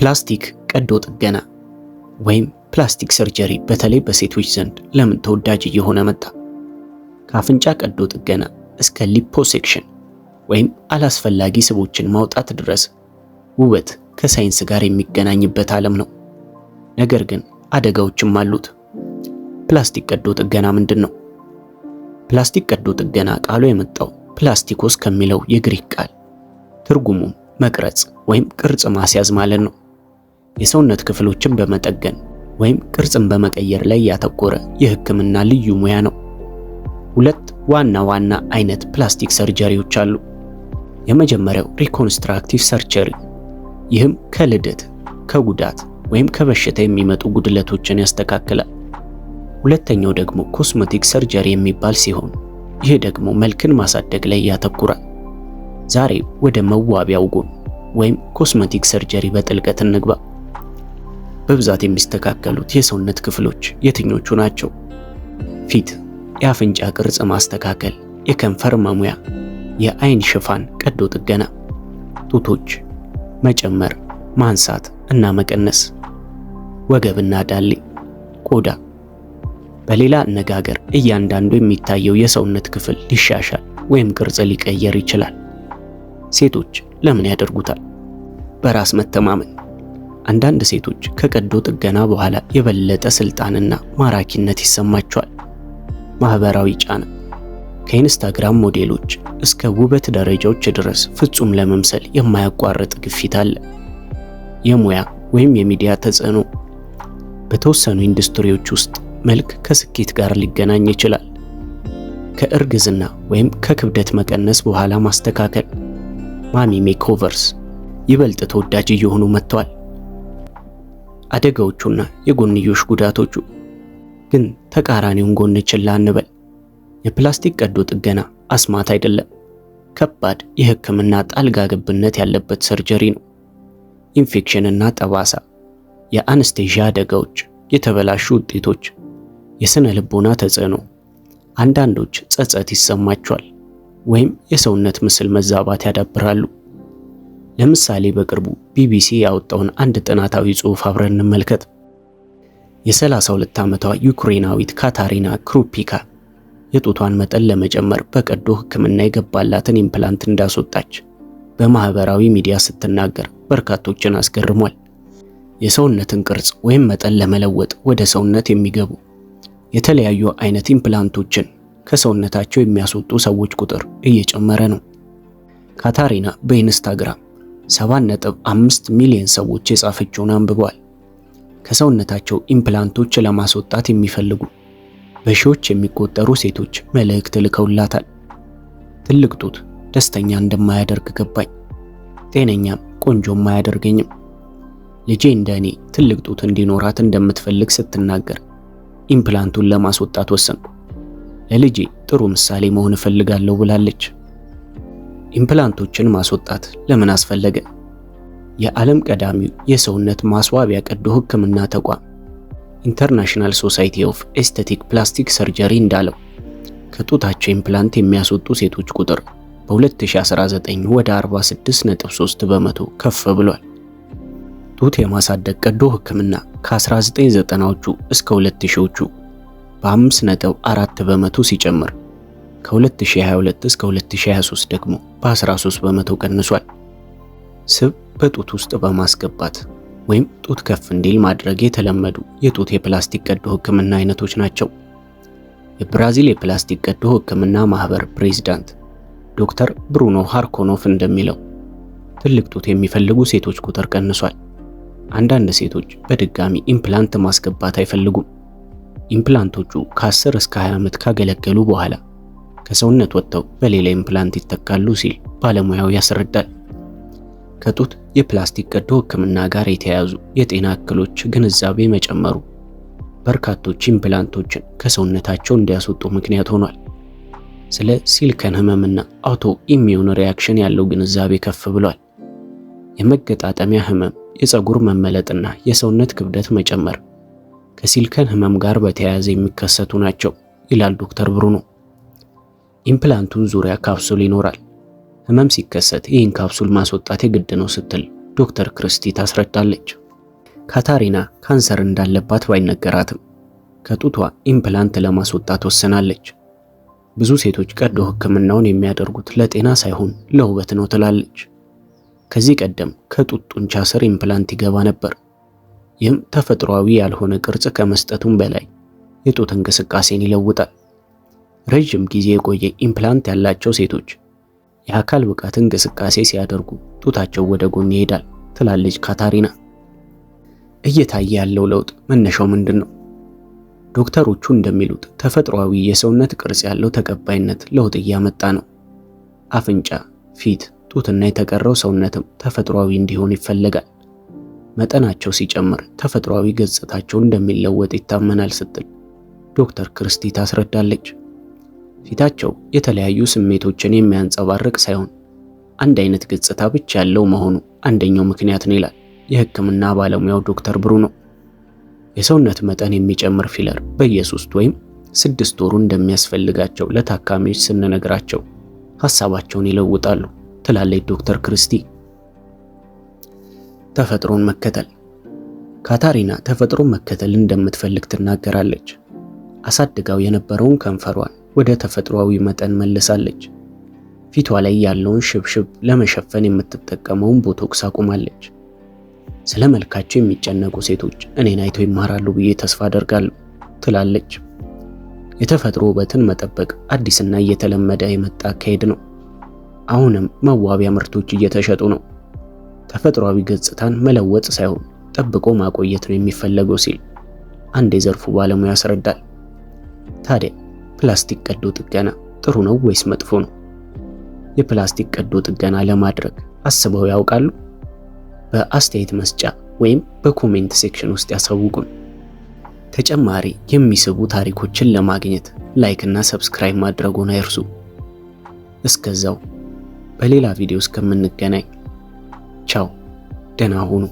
ፕላስቲክ ቀዶ ጥገና ወይም ፕላስቲክ ሰርጀሪ በተለይ በሴቶች ዘንድ ለምን ተወዳጅ እየሆነ መጣ? ከአፍንጫ ቀዶ ጥገና እስከ ሊፖሴክሽን ወይም አላስፈላጊ ስቦችን ማውጣት ድረስ ውበት ከሳይንስ ጋር የሚገናኝበት ዓለም ነው። ነገር ግን አደጋዎችም አሉት። ፕላስቲክ ቀዶ ጥገና ምንድን ነው? ፕላስቲክ ቀዶ ጥገና ቃሉ የመጣው ፕላስቲኮስ ከሚለው የግሪክ ቃል ትርጉሙም መቅረጽ ወይም ቅርጽ ማስያዝ ማለት ነው። የሰውነት ክፍሎችን በመጠገን ወይም ቅርጽን በመቀየር ላይ ያተኮረ የሕክምና ልዩ ሙያ ነው። ሁለት ዋና ዋና አይነት ፕላስቲክ ሰርጀሪዎች አሉ። የመጀመሪያው ሪኮንስትራክቲቭ ሰርጀሪ፣ ይህም ከልደት፣ ከጉዳት ወይም ከበሽታ የሚመጡ ጉድለቶችን ያስተካክላል። ሁለተኛው ደግሞ ኮስሜቲክ ሰርጀሪ የሚባል ሲሆን ይህ ደግሞ መልክን ማሳደግ ላይ ያተኩራል። ዛሬ ወደ መዋቢያው ጎን ወይም ኮስሜቲክ ሰርጀሪ በጥልቀት እንግባ። በብዛት የሚስተካከሉት የሰውነት ክፍሎች የትኞቹ ናቸው? ፊት፣ የአፍንጫ ቅርጽ ማስተካከል፣ የከንፈር መሙያ፣ የአይን ሽፋን ቀዶ ጥገና፣ ጡቶች መጨመር፣ ማንሳት እና መቀነስ፣ ወገብና ዳሌ፣ ቆዳ። በሌላ አነጋገር እያንዳንዱ የሚታየው የሰውነት ክፍል ሊሻሻል ወይም ቅርጽ ሊቀየር ይችላል። ሴቶች ለምን ያደርጉታል? በራስ መተማመን። አንዳንድ ሴቶች ከቀዶ ጥገና በኋላ የበለጠ ስልጣንና ማራኪነት ይሰማቸዋል። ማህበራዊ ጫና። ከኢንስታግራም ሞዴሎች እስከ ውበት ደረጃዎች ድረስ ፍጹም ለመምሰል የማያቋርጥ ግፊት አለ። የሙያ ወይም የሚዲያ ተጽዕኖ። በተወሰኑ ኢንዱስትሪዎች ውስጥ መልክ ከስኬት ጋር ሊገናኝ ይችላል። ከእርግዝና ወይም ከክብደት መቀነስ በኋላ ማስተካከል ማሚ ሜክኦቨርስ ይበልጥ ተወዳጅ እየሆኑ መጥተዋል። አደጋዎቹና የጎንዮሽ ጉዳቶቹ ግን ተቃራኒውን ጎን ችላ እንበል። የፕላስቲክ ቀዶ ጥገና አስማት አይደለም፣ ከባድ የሕክምና ጣልቃ ገብነት ያለበት ሰርጀሪ ነው። ኢንፌክሽንና ጠባሳ፣ የአነስቴዥያ አደጋዎች፣ የተበላሹ ውጤቶች፣ የስነ ልቦና ተጽዕኖ። አንዳንዶች ጸጸት ይሰማቸዋል ወይም የሰውነት ምስል መዛባት ያዳብራሉ። ለምሳሌ በቅርቡ ቢቢሲ ያወጣውን አንድ ጥናታዊ ጽሑፍ አብረን እንመልከት። የ32 ዓመቷ ዩክሬናዊት ካታሪና ክሩፒካ የጡቷን መጠን ለመጨመር በቀዶ ሕክምና የገባላትን ኢምፕላንት እንዳስወጣች በማህበራዊ ሚዲያ ስትናገር በርካቶችን አስገርሟል። የሰውነትን ቅርጽ ወይም መጠን ለመለወጥ ወደ ሰውነት የሚገቡ የተለያዩ አይነት ኢምፕላንቶችን ከሰውነታቸው የሚያስወጡ ሰዎች ቁጥር እየጨመረ ነው። ካታሪና በኢንስታግራም 7.5 ሚሊዮን ሰዎች የጻፈችውን አንብበዋል። ከሰውነታቸው ኢምፕላንቶች ለማስወጣት የሚፈልጉ በሺዎች የሚቆጠሩ ሴቶች መልእክት ልከውላታል። ትልቅ ጡት ደስተኛ እንደማያደርግ ገባኝ፣ ጤነኛም ቆንጆም አያደርገኝም። ልጄ እንደኔ ትልቅ ጡት እንዲኖራት እንደምትፈልግ ስትናገር ኢምፕላንቱን ለማስወጣት ወሰንኩ። ለልጄ ጥሩ ምሳሌ መሆን እፈልጋለሁ ብላለች። ኢምፕላንቶችን ማስወጣት ለምን አስፈለገ? የዓለም ቀዳሚው የሰውነት ማስዋቢያ ቀዶ ሕክምና ተቋም ኢንተርናሽናል ሶሳይቲ ኦፍ ኤስቴቲክ ፕላስቲክ ሰርጀሪ እንዳለው ከጡታቸው ኢምፕላንት የሚያስወጡ ሴቶች ቁጥር በ2019 ወደ 46.3 በመቶ ከፍ ብሏል። ጡት የማሳደግ ቀዶ ሕክምና ከ1990ዎቹ እስከ 2000ዎቹ በ5.4 በመቶ ሲጨምር ከ2022 እስከ 2023 ደግሞ በ13 በመቶ ቀንሷል። ስብ በጡት ውስጥ በማስገባት ወይም ጡት ከፍ እንዲል ማድረግ የተለመዱ የጡት የፕላስቲክ ቀዶ ሕክምና አይነቶች ናቸው። የብራዚል የፕላስቲክ ቀዶ ሕክምና ማህበር ፕሬዝዳንት ዶክተር ብሩኖ ሃርኮኖፍ እንደሚለው ትልቅ ጡት የሚፈልጉ ሴቶች ቁጥር ቀንሷል። አንዳንድ ሴቶች በድጋሚ ኢምፕላንት ማስገባት አይፈልጉም። ኢምፕላንቶቹ ከ10 እስከ 20 ዓመት ካገለገሉ በኋላ ከሰውነት ወጥተው በሌላ ኢምፕላንት ይተካሉ ሲል ባለሙያው ያስረዳል። ከጡት የፕላስቲክ ቀዶ ሕክምና ጋር የተያያዙ የጤና እክሎች ግንዛቤ መጨመሩ በርካቶች ኢምፕላንቶችን ከሰውነታቸው እንዲያስወጡ ምክንያት ሆኗል። ስለ ሲሊከን ህመምና አውቶ ኢሚዩን ሪያክሽን ያለው ግንዛቤ ከፍ ብሏል። የመገጣጠሚያ ህመም፣ የፀጉር መመለጥና የሰውነት ክብደት መጨመር ከሲሊከን ህመም ጋር በተያያዘ የሚከሰቱ ናቸው ይላል ዶክተር ብሩኖ። ኢምፕላንቱን ዙሪያ ካፕሱል ይኖራል። ህመም ሲከሰት ይህን ካፕሱል ማስወጣት የግድ ነው ስትል ዶክተር ክርስቲ ታስረዳለች። ካታሪና ካንሰር እንዳለባት ባይነገራትም ከጡቷ ኢምፕላንት ለማስወጣት ወስናለች። ብዙ ሴቶች ቀዶ ሕክምናውን የሚያደርጉት ለጤና ሳይሆን ለውበት ነው ትላለች። ከዚህ ቀደም ከጡት ጡንቻ ስር ኢምፕላንት ይገባ ነበር። ይህም ተፈጥሯዊ ያልሆነ ቅርጽ ከመስጠቱም በላይ የጡት እንቅስቃሴን ይለውጣል። ረጅም ጊዜ የቆየ ኢምፕላንት ያላቸው ሴቶች የአካል ብቃት እንቅስቃሴ ሲያደርጉ ጡታቸው ወደ ጎን ይሄዳል ትላለች ካታሪና። እየታየ ያለው ለውጥ መነሻው ምንድን ነው? ዶክተሮቹ እንደሚሉት ተፈጥሯዊ የሰውነት ቅርጽ ያለው ተቀባይነት ለውጥ እያመጣ ነው። አፍንጫ፣ ፊት፣ ጡትና የተቀረው ሰውነትም ተፈጥሯዊ እንዲሆን ይፈለጋል። መጠናቸው ሲጨምር ተፈጥሯዊ ገጽታቸው እንደሚለወጥ ይታመናል ስትል ዶክተር ክርስቲ ታስረዳለች። ፊታቸው የተለያዩ ስሜቶችን የሚያንጸባርቅ ሳይሆን አንድ አይነት ገጽታ ብቻ ያለው መሆኑ አንደኛው ምክንያት ነው ይላል የሕክምና ባለሙያው ዶክተር ብሩኖ። የሰውነት መጠን የሚጨምር ፊለር በየ3 ወይም 6 ወሩ እንደሚያስፈልጋቸው ለታካሚዎች ስንነግራቸው ሐሳባቸውን ይለውጣሉ ትላለች ዶክተር ክርስቲ። ተፈጥሮን መከተል። ካታሪና ተፈጥሮን መከተል እንደምትፈልግ ትናገራለች። አሳድጋው የነበረውን ከንፈሯን ወደ ተፈጥሯዊ መጠን መልሳለች። ፊቷ ላይ ያለውን ሽብሽብ ለመሸፈን የምትጠቀመውን ቦቶክስ አቁማለች። ስለ መልካቸው የሚጨነቁ ሴቶች እኔን አይተው ይማራሉ ብዬ ተስፋ አደርጋለሁ ትላለች። የተፈጥሮ ውበትን መጠበቅ አዲስና እየተለመደ የመጣ አካሄድ ነው። አሁንም መዋቢያ ምርቶች እየተሸጡ ነው። ተፈጥሯዊ ገጽታን መለወጥ ሳይሆን ጠብቆ ማቆየት ነው የሚፈለገው ሲል አንድ የዘርፉ ባለሙያ ያስረዳል። ታዲያ ፕላስቲክ ቀዶ ጥገና ጥሩ ነው ወይስ መጥፎ ነው? የፕላስቲክ ቀዶ ጥገና ለማድረግ አስበው ያውቃሉ? በአስተያየት መስጫ ወይም በኮሜንት ሴክሽን ውስጥ ያሳውቁን። ተጨማሪ የሚስቡ ታሪኮችን ለማግኘት ላይክ እና ሰብስክራይብ ማድረጉን አይርሱ። እስከዛው በሌላ ቪዲዮ እስከምንገናኝ ቻው፣ ደህና ሁኑ።